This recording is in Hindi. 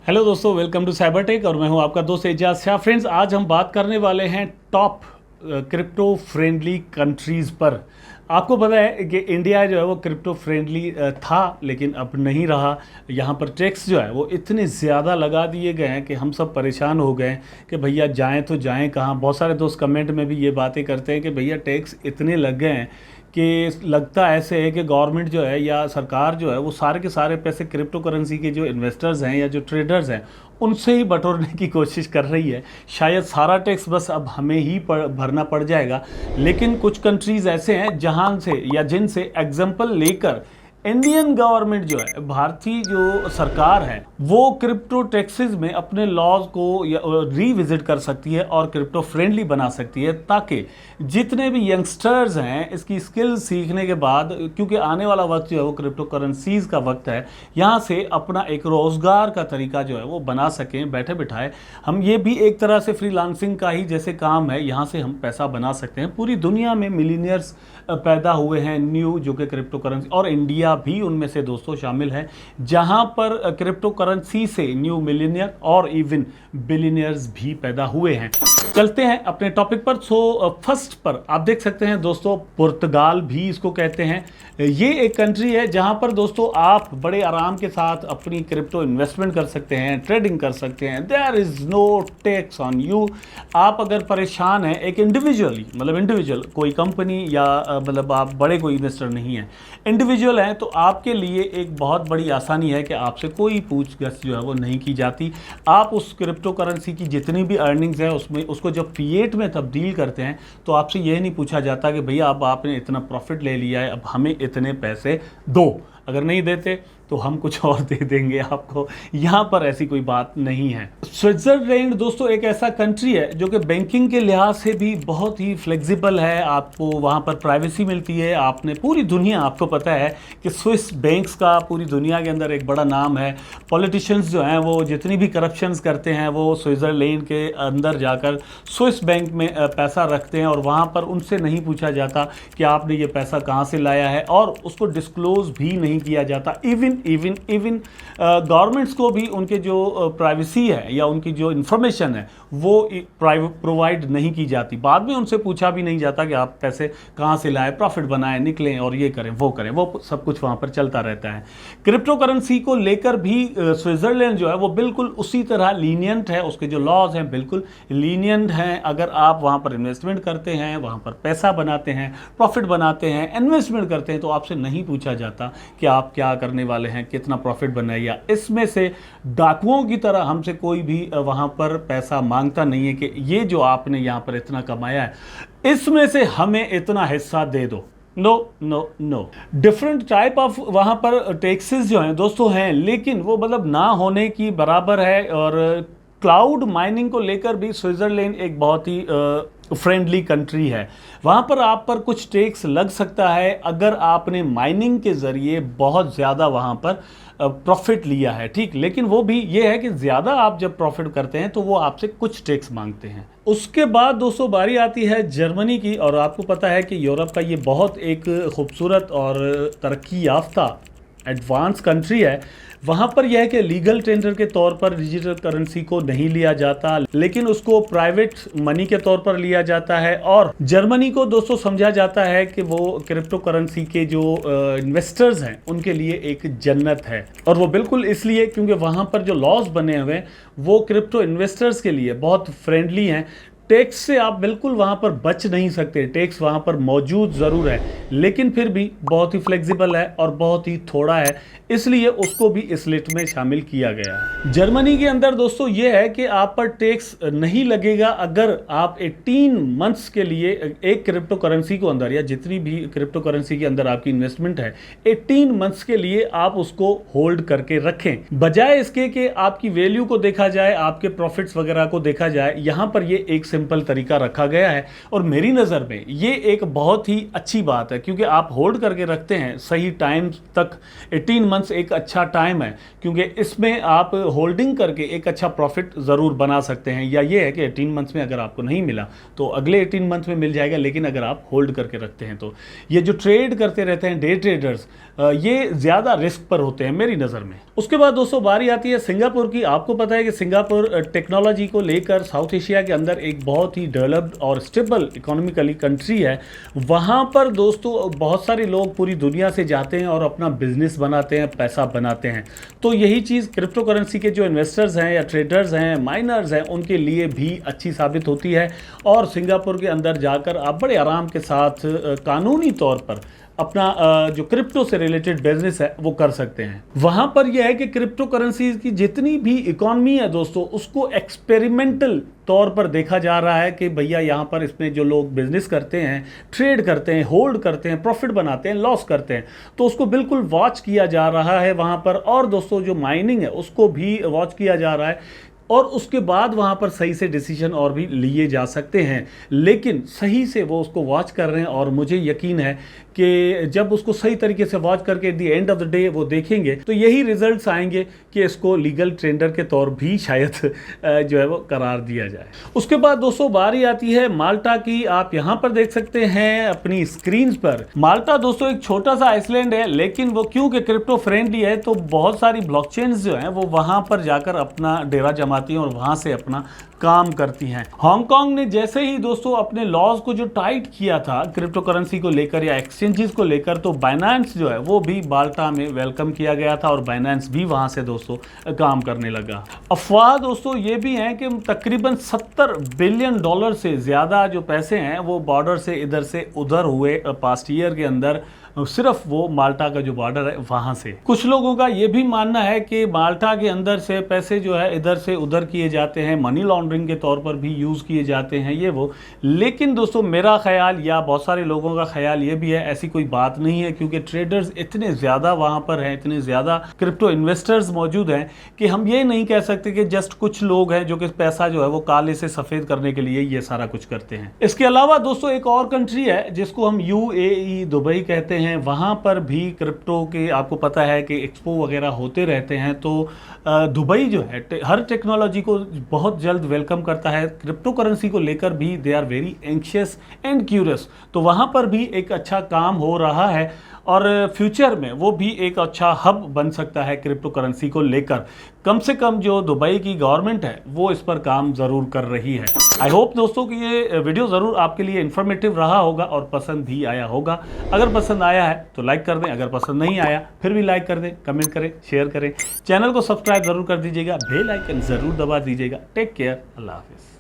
हेलो दोस्तों, वेलकम टू साइबर टेक और मैं हूं आपका दोस्त एजाज शाह। फ्रेंड्स, आज हम बात करने वाले हैं टॉप क्रिप्टो फ्रेंडली कंट्रीज़ पर। आपको पता है कि इंडिया जो है वो क्रिप्टो फ्रेंडली था, लेकिन अब नहीं रहा। यहाँ पर टैक्स जो है वो इतने ज़्यादा लगा दिए गए हैं कि हम सब परेशान हो गए हैं कि भैया जाएं तो जाएं कहाँ। बहुत सारे दोस्त कमेंट में भी ये बातें करते हैं कि भैया टैक्स इतने लग गए हैं कि लगता ऐसे है कि गवर्नमेंट जो है या सरकार जो है वो सारे के सारे पैसे क्रिप्टो करेंसी के जो इन्वेस्टर्स हैं या जो ट्रेडर्स हैं उनसे ही बटोरने की कोशिश कर रही है। शायद सारा टैक्स बस अब हमें ही भरना पड़ जाएगा। लेकिन कुछ कंट्रीज़ ऐसे हैं जहां से या जिनसे एग्जाम्पल लेकर इंडियन गवर्नमेंट जो है, भारतीय जो सरकार है, वो क्रिप्टो टैक्सेस में अपने लॉज को रीविजिट कर सकती है और क्रिप्टो फ्रेंडली बना सकती है, ताकि जितने भी यंगस्टर्स हैं इसकी स्किल्स सीखने के बाद, क्योंकि आने वाला वक्त जो है वो क्रिप्टो करेंसीज का वक्त है, यहाँ से अपना एक रोज़गार का तरीका जो है वो बना सकें बैठे बिठाए। हम ये भी एक तरह से फ्रीलांसिंग का ही जैसे काम है, यहाँ से हम पैसा बना सकते हैं। पूरी दुनिया में मिलीनियर्स पैदा हुए हैं न्यू, जो कि क्रिप्टो करेंसी, और इंडिया भी उनमें से दोस्तों शामिल है, जहां पर क्रिप्टो करेंसी से न्यू मिलीनियर और इवन बिलीनियर्स भी पैदा हुए हैं। चलते हैं अपने टॉपिक पर। फर्स्ट पर आप देख सकते हैं दोस्तों, पुर्तगाल भी इसको कहते हैं। ये एक कंट्री है जहां पर दोस्तों आप बड़े आराम के साथ अपनी क्रिप्टो इन्वेस्टमेंट कर सकते हैं, ट्रेडिंग कर सकते हैं। There is no tax on you. आप अगर परेशान हैं, एक इंडिविजुअल कोई कंपनी या मतलब आप बड़े कोई इन्वेस्टर नहीं हैं, इंडिविजुअल हैं, तो आपके लिए एक बहुत बड़ी आसानी है कि आपसे कोई पूछगछ जो है वो नहीं की जाती। आप उस क्रिप्टो करेंसी की जितनी भी अर्निंग्स है उसमें उसको जब फिएट में तब्दील करते हैं तो आपसे यह नहीं पूछा जाता कि भैया अब आपने इतना प्रॉफिट ले लिया है, अब हमें इतने पैसे दो। अगर नहीं देते तो हम कुछ और दे देंगे आपको। यहाँ पर ऐसी कोई बात नहीं है। स्विट्जरलैंड दोस्तों एक ऐसा कंट्री है जो कि बैंकिंग के लिहाज से भी बहुत ही फ्लेक्सिबल है। आपको वहाँ पर प्राइवेसी मिलती है। आपने पूरी दुनिया, आपको पता है कि स्विस बैंक्स का पूरी दुनिया के अंदर एक बड़ा नाम है। पॉलिटिशियंस जो हैं वो जितनी भी करप्शंस करते हैं वो स्विट्जरलैंड के अंदर जाकर स्विस बैंक में पैसा रखते हैं, और वहाँ पर उनसे नहीं पूछा जाता कि आपने ये पैसा कहाँ से लाया है, और उसको डिस्क्लोज भी नहीं किया जाता। इवन गवर्नमेंट्स को भी उनके जो प्राइवेसी है या उनकी जो इंफॉर्मेशन है वो प्रोवाइड नहीं की जाती। बाद में उनसे पूछा भी नहीं जाता कि आप पैसे कहाँ से लाए, प्रॉफिट बनाए, निकलें और ये करें वो करें, वो सब कुछ वहाँ पर चलता रहता है। क्रिप्टो करेंसी को लेकर भी स्विट्जरलैंड जो है वो बिल्कुल उसी तरह लीनियंट है। उसके जो लॉज हैं बिल्कुल लीनियंट हैं। अगर आप वहाँ पर इन्वेस्टमेंट करते हैं, वहाँ पर पैसा बनाते हैं, प्रॉफिट बनाते हैं, इन्वेस्टमेंट करते हैं, तो आपसे नहीं पूछा जाता कि आप क्या करने वाले हैं, कितना प्रॉफिट बनाया। इसमें से डाकुओं की तरह हमसे कोई भी वहां पर पैसा मांगता नहीं है कि ये जो आपने यहां पर इतना कमाया है इसमें से हमें इतना हिस्सा दे दो। No no no. Different type of वहां पर टैक्सेस जो हैं दोस्तों हैं, लेकिन वो मतलब ना होने की बराबर है। और क्लाउड माइनिंग को लेकर भी स्विट्जरलैंड एक बहुत ही फ्रेंडली कंट्री है। वहाँ पर आप पर कुछ टैक्स लग सकता है अगर आपने माइनिंग के ज़रिए बहुत ज़्यादा वहाँ पर प्रॉफिट लिया है, ठीक। लेकिन वो भी ये है कि ज़्यादा आप जब प्रॉफिट करते हैं तो वो आपसे कुछ टैक्स मांगते हैं। उसके बाद दोस्तों बारी आती है जर्मनी की। और आपको पता है कि यूरोप का ये बहुत एक खूबसूरत और तरक्की याफ्ता एडवांस कंट्री है। वहाँ पर यह है कि लीगल टेंडर के तौर पर डिजिटल करेंसी को नहीं लिया जाता, लेकिन उसको प्राइवेट मनी के तौर पर लिया जाता है। और जर्मनी को दोस्तों समझा जाता है कि वो क्रिप्टो करेंसी के जो इन्वेस्टर्स हैं उनके लिए एक जन्नत है। और वो बिल्कुल इसलिए क्योंकि वहाँ पर जो लॉज बने हुए हैं वो क्रिप्टो इन्वेस्टर्स के लिए बहुत फ्रेंडली हैं। टैक्स से आप बिल्कुल वहाँ पर बच नहीं सकते। टैक्स वहाँ पर मौजूद ज़रूर है, लेकिन फिर भी बहुत ही फ्लेक्सिबल है और बहुत ही थोड़ा है, इसलिए उसको भी इस लिस्ट में शामिल किया गया है। जर्मनी के अंदर दोस्तों ये है कि आप पर टैक्स नहीं लगेगा अगर आप 18 मंथ्स के लिए एक क्रिप्टो करेंसी को अंदर, या जितनी भी क्रिप्टो करेंसी के अंदर आपकी इन्वेस्टमेंट है, 18 मंथ्स के लिए आप उसको होल्ड करके रखें। बजाय इसके कि आपकी वैल्यू को देखा जाए, आपके प्रॉफिट्स वगैरह को देखा जाए, यहाँ पर ये 1 से सिंपल तरीका रखा गया है। और मेरी नज़र में ये एक बहुत ही अच्छी बात है, क्योंकि आप होल्ड करके रखते हैं सही टाइम तक। 18 मंथ्स एक अच्छा टाइम है, क्योंकि इसमें आप होल्डिंग करके एक अच्छा प्रॉफिट ज़रूर बना सकते हैं। या ये है कि 18 मंथ्स में अगर आपको नहीं मिला तो अगले 18 मंथ्स में मिल जाएगा, लेकिन अगर आप होल्ड करके रखते हैं तो। ये जो ट्रेड करते रहते हैं डे ट्रेडर्स, ये ज़्यादा रिस्क पर होते हैं मेरी नज़र में। उसके बाद दोस्तों बारी आती है सिंगापुर की। आपको पता है कि सिंगापुर टेक्नोलॉजी को लेकर साउथ एशिया के अंदर एक बहुत ही डेवलप्ड और स्टेबल इकोनॉमिकली कंट्री है। वहाँ पर दोस्तों बहुत सारे लोग पूरी दुनिया से जाते हैं और अपना बिजनेस बनाते हैं, पैसा बनाते हैं। तो यही चीज़ क्रिप्टो करेंसी के जो इन्वेस्टर्स हैं या ट्रेडर्स हैं, माइनर्स हैं, उनके लिए भी अच्छी साबित होती है। और सिंगापुर के अंदर जाकर आप बड़े आराम के साथ कानूनी तौर पर अपना जो क्रिप्टो से रिलेटेड बिजनेस है वो कर सकते हैं। वहां पर यह है कि क्रिप्टो करेंसी की जितनी भी इकोनॉमी है दोस्तों, उसको एक्सपेरिमेंटल तौर पर देखा जा रहा है कि भैया यहाँ पर इसमें जो लोग बिजनेस करते हैं, ट्रेड करते हैं, होल्ड करते हैं, प्रॉफिट बनाते हैं, लॉस करते हैं, तो उसको बिल्कुल वॉच किया जा रहा है वहाँ पर। और दोस्तों जो माइनिंग है उसको भी वॉच किया जा रहा है, और उसके बाद वहाँ पर सही से डिसीजन और भी लिए जा सकते हैं। लेकिन सही से वो उसको वॉच कर रहे हैं, और मुझे यकीन है कि जब उसको सही तरीके से वॉच करके at the end of the day वो देखेंगे तो यही रिजल्ट्स आएंगे कि इसको लीगल टेंडर के तौर भी शायद जो है वो करार दिया जाए। उसके बाद दोस्तों बारी आती है माल्टा की। आप यहाँ पर देख सकते हैं अपनी स्क्रीन पर। माल्टा दोस्तों एक छोटा सा आइसलैंड है, लेकिन वो क्योंकि क्रिप्टो फ्रेंडली है तो बहुत सारी ब्लॉकचेन्स जो हैं वो वहाँ पर जाकर अपना डेरा जमाती हैं और वहाँ से अपना काम करती हैं। हांगकांग ने जैसे ही दोस्तों अपने लॉज को जो टाइट किया था क्रिप्टो करेंसी को लेकर या एक्सचेंजेस को लेकर, तो बाइनेंस जो है वो भी माल्टा में वेलकम किया गया था और बाइनेंस भी वहां से दोस्तों काम करने लगा। अफवाह दोस्तों ये भी है कि तकरीबन $70 बिलियन से ज़्यादा जो पैसे हैं वो बॉर्डर से इधर से उधर हुए पास्ट ईयर के अंदर, सिर्फ वो माल्टा का जो बॉर्डर है वहां से। कुछ लोगों का ये भी मानना है कि माल्टा के अंदर से पैसे जो है इधर से उधर किए जाते हैं, मनी लॉन्ड्रिंग के तौर पर भी यूज़ किए जाते हैं ये वो। लेकिन दोस्तों मेरा ख्याल या बहुत सारे लोगों का ख्याल ये भी है ऐसी कोई बात नहीं है, क्योंकि ट्रेडर्स इतने ज़्यादा वहाँ पर हैं, इतने ज़्यादा क्रिप्टो इन्वेस्टर्स मौजूद हैं कि हम ये नहीं कह सकते कि जस्ट कुछ लोग हैं जो कि पैसा जो है वो काले से सफ़ेद करने के लिए ये सारा कुछ करते हैं। इसके अलावा दोस्तों एक और कंट्री है जिसको हम UAE दुबई कहते हैं, वहाँ पर भी क्रिप्टो के आपको पता है कि एक्सपो वगैरह होते रहते हैं। तो दुबई जो है हर टेक्नोलॉजी को बहुत जल्द वेलकम करता है। क्रिप्टो करेंसी को लेकर भी they are very anxious and curious. तो वहाँ पर भी एक अच्छा काम हो रहा है और फ्यूचर में वो भी एक अच्छा हब बन सकता है क्रिप्टो करेंसी को लेकर। कम से कम जो दुबई की गवर्नमेंट है वो इस पर काम ज़रूर कर रही है। आई होप दोस्तों कि ये वीडियो ज़रूर आपके लिए इन्फॉर्मेटिव रहा होगा और पसंद भी आया होगा। अगर पसंद आया है तो लाइक कर दें, अगर पसंद नहीं आया फिर भी लाइक कर दें, कमेंट करें, शेयर करें, चैनल को सब्सक्राइब ज़रूर कर दीजिएगा, बेल आइकन ज़रूर दबा दीजिएगा। टेक केयर, अल्लाह हाफिज़।